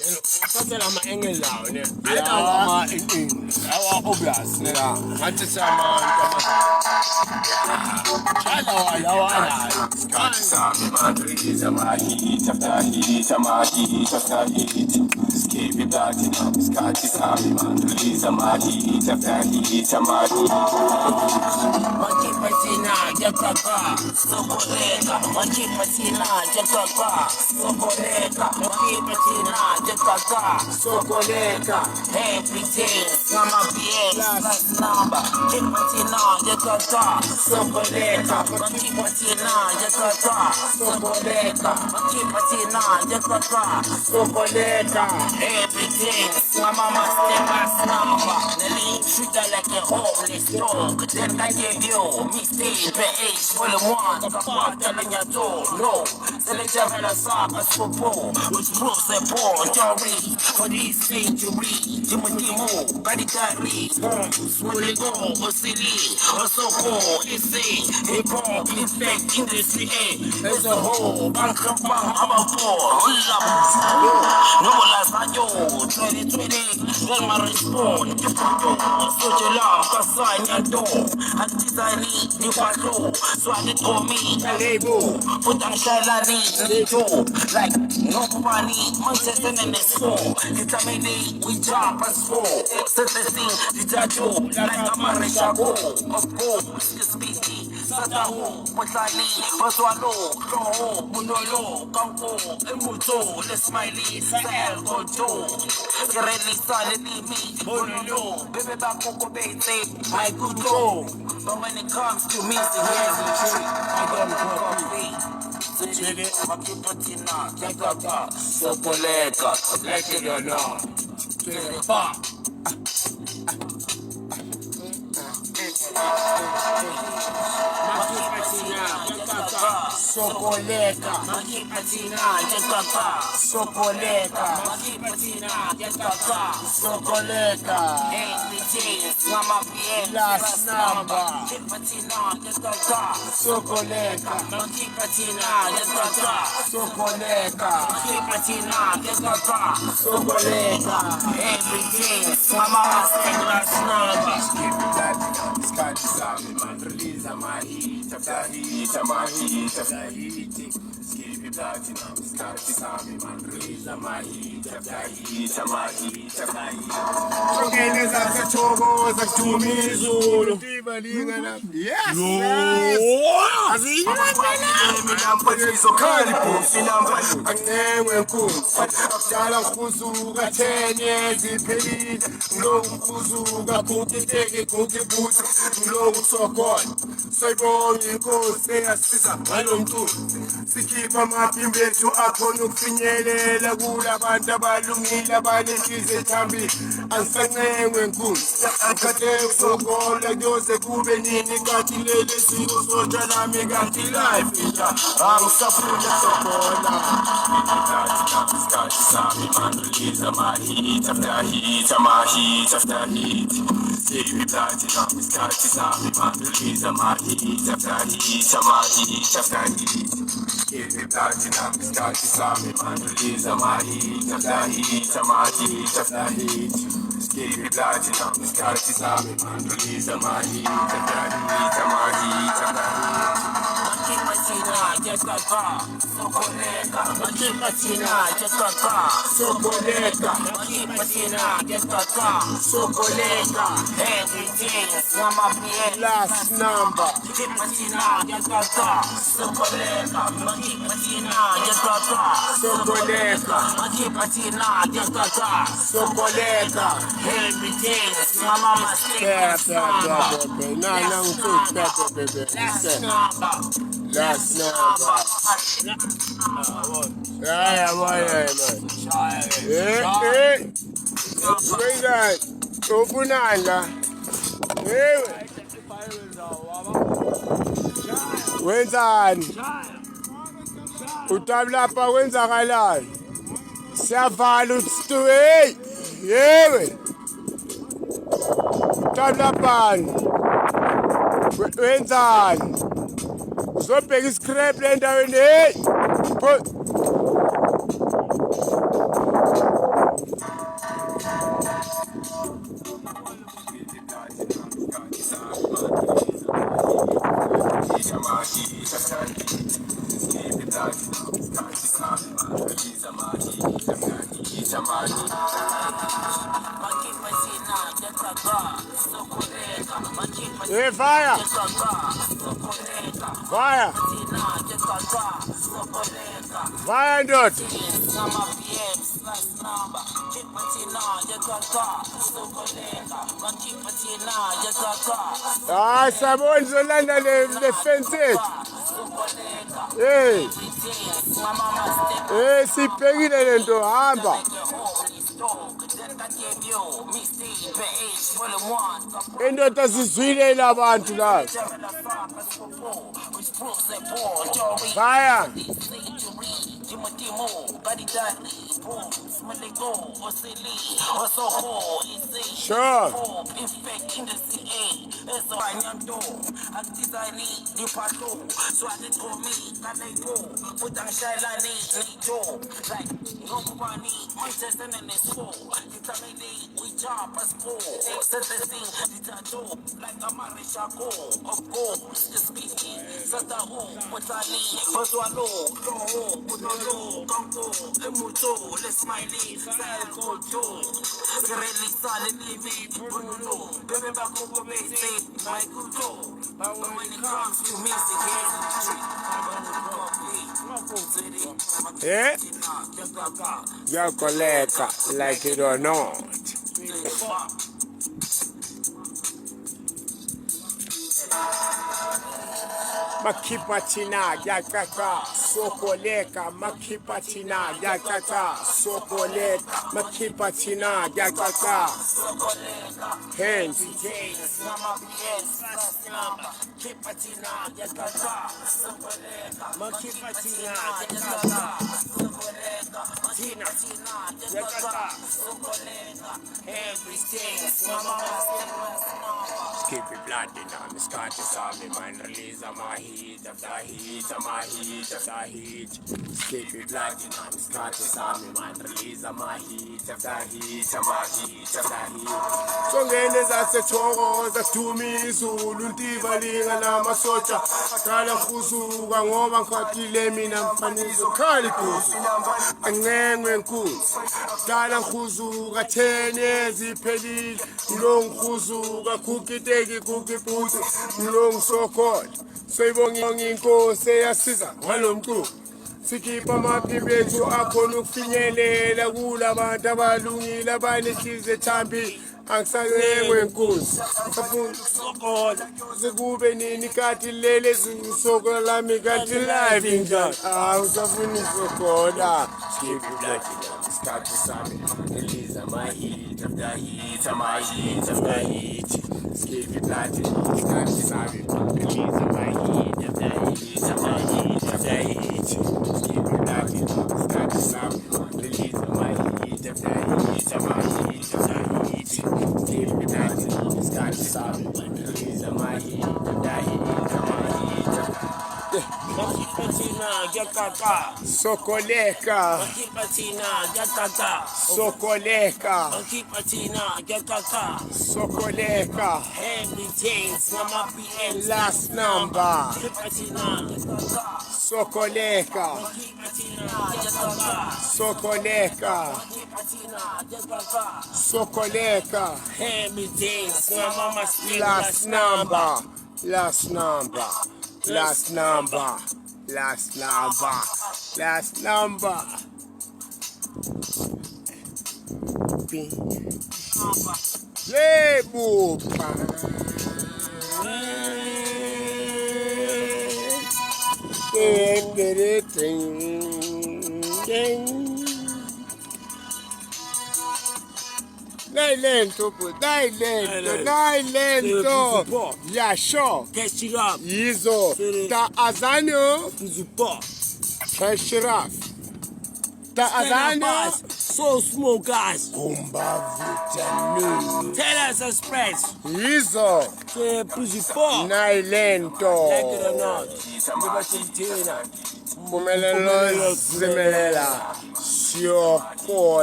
Kasela ma-engel lawo ne. Lawa ma-engel. Lawa obvious ne. Ngathi samanta lawa alayo. Skati sami mandriza mahit after heat, mahit after heat. Skip platinum. Skati sami mandriza mahit after heat, mahit. Makipatina jakaka sokoleka. Makipatina jakaka sokoleka. Makipatina jakaka sokoleka. Everything sama BS last number. Makipatina jakaka sokoleka. Makipatina jakaka sokoleka. Makipatina jakaka sokoleka. Everything sama master last number. Nelly treat her like a homeless dog. Then I give you mistake PH volume 1. Kapag telling your door, no. Select your hella sapa sopo. Which proves a poor jury for this century. Timotimo, Badikari, Bombs, Muligo, Osili, Osoko, Issy, Hip Hop, Effect, Industry A. As a whole, Bankapam, Abapor, no Lasayo, 2020, then my response, social love, Kasanya Do, Antizani, Nipato, Swadi Komi, Talebo, Putang Shalani, Leto, like nobody, Manchester and the school, Kitamini, we jump as four, set the thing, Ditajo, like a Marishago, of course, Speedy, Sataho, Potani, Oswalo, Roho, Bunolo, Kanko, Emuto, the Smiley, Sahel, Gojo, Kereli, Sanity, me, Bonolo, Baby Bako, Bate, my good go. But when it comes to music, here's the trick. I don't copy. Sidi, Makipatina, Jakaka, Sokoleka, like it or not. Sokoleka, Makipatina, Jakaka, Sokoleka, Makipatina, Jakaka, Sokoleka. everything, Mama BS, Last number. Makipatina, Jakaka, Sokoleka, Makipatina, Jakaka, Sokoleka, Makipatina, Jakaka, Sokoleka. everything, Mama last number. Skip platinum. Skati sami mandriza mahit after heat, mahit after heat. Skip platinum. Skati sami mandriza mahit after heat, mahit after heat. Songene zasathokoza kuduma izulu. Ibalingana. Yes. Angengwe nkunzi akudala ngihuzuka 10 years iphelile ngilokhu ngihuzuka gugu inteke gugu ibhuthi ngilokhu sokhona sayibonga inkosi eyasiza ngalo mculo sikhipha amaphimbo ethu akhona ukufinyelela kulabantu abalungile abanenhliziyo ethambile angisancengwe nkunzi ngikhathele ukuzogola kuyoze kube nini kanti leli siko sotsha lami kanti life ija angisafuna sokhona. Skati sami mandriza mahit after heat, mahit after heat. Skip platinum. Skati sami mandriza mahit after heat, mahit after heat. Skip platinum. Skati sami mandriza mahit after heat, mahit after heat. Skip platinum. Skati sami mandriza mahit after heat, mahit after heat. Makipatina, Jakaka, Sokoleka, Makipatina, Jakaka, Sokoleka, Makipatina, Jakaka, Sokoleka, everything, Mama BS, last number. Makipatina, Jakaka, Sokoleka, Makipatina, Jakaka, Sokoleka, Makipatina, Jakaka, Sokoleka. everything, Mama Pepe. Nah, Pepe. last number. Last number. Yeah, man. Hey. Sweetheart. Opunala. Hey. Wenzani? Utabulapha kwenzakalani? Siyavala ustu hey. Yewe. Utabulaphani? Wenzani? Uzobheka iscrap le ndaweni hey. Hey, fire! Fire! Fire, dot! Ah, sabon Zolanda le fence. Hey! Hey, sipekile lento hamba. Indoda sizwile labantu la. Fire! Sure. Yeah? You're collect like it or not. Makipatina yakaka sokoleka makipatina yakaka sokoleka makipatina yakaka hands keep it bloody now, Miss Curtis Army man release my heat after heat, my heat after heat. Keep it bloody now, Miss Curtis Army man release my heat after heat, my heat after heat. So ngene zasechongo zathumi izulu ntibalinga namasotsha aqala kuzuka ngoba ngikhathile mina mfaniso khali kuzu angengwe nkulu aqala kuzuka 10 years iphelile lo ngikuzuka khukiteki kukiputhi lo ngisokhola seyibonga inkosi eyasiza ngalomculo sikhipha amaphimbo ethu akhona ukufinyelela kulabantu abalungile abanehliziyo ethambi angisangengwe nkosi safuna sokola sekube nini kathi lele zisokola lami kathi live njani angisafuna sokola skip platinum start to sami release my heat after heat my heat after heat skip platinum start to sami release my heat after heat after heat after heat skip platinum start to sami release my heat after heat my heat after heat skip platinum start to sami release my heat after heat after heat Makipatina yakaka sokoleka Makipatina yakaka sokoleka Makipatina yakaka sokoleka everything's mama PM last number Makipatina yakaka sokoleka Makipatina yakaka sokoleka Makipatina yakaka sokoleka everything's mama last number last number last number last number last number Lebupa dai lento, dai lento, dai lento. Yeah, sure. Catch it up Yizo. Ta azanyo. Zupa Catch it up. Ta azanyo. So small guys Kumba vitamin. tell us a spread Yizo. Zupa Dai lento. like it or not Makipatina Pumelelo zimelela. Siokole.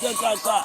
Yakaka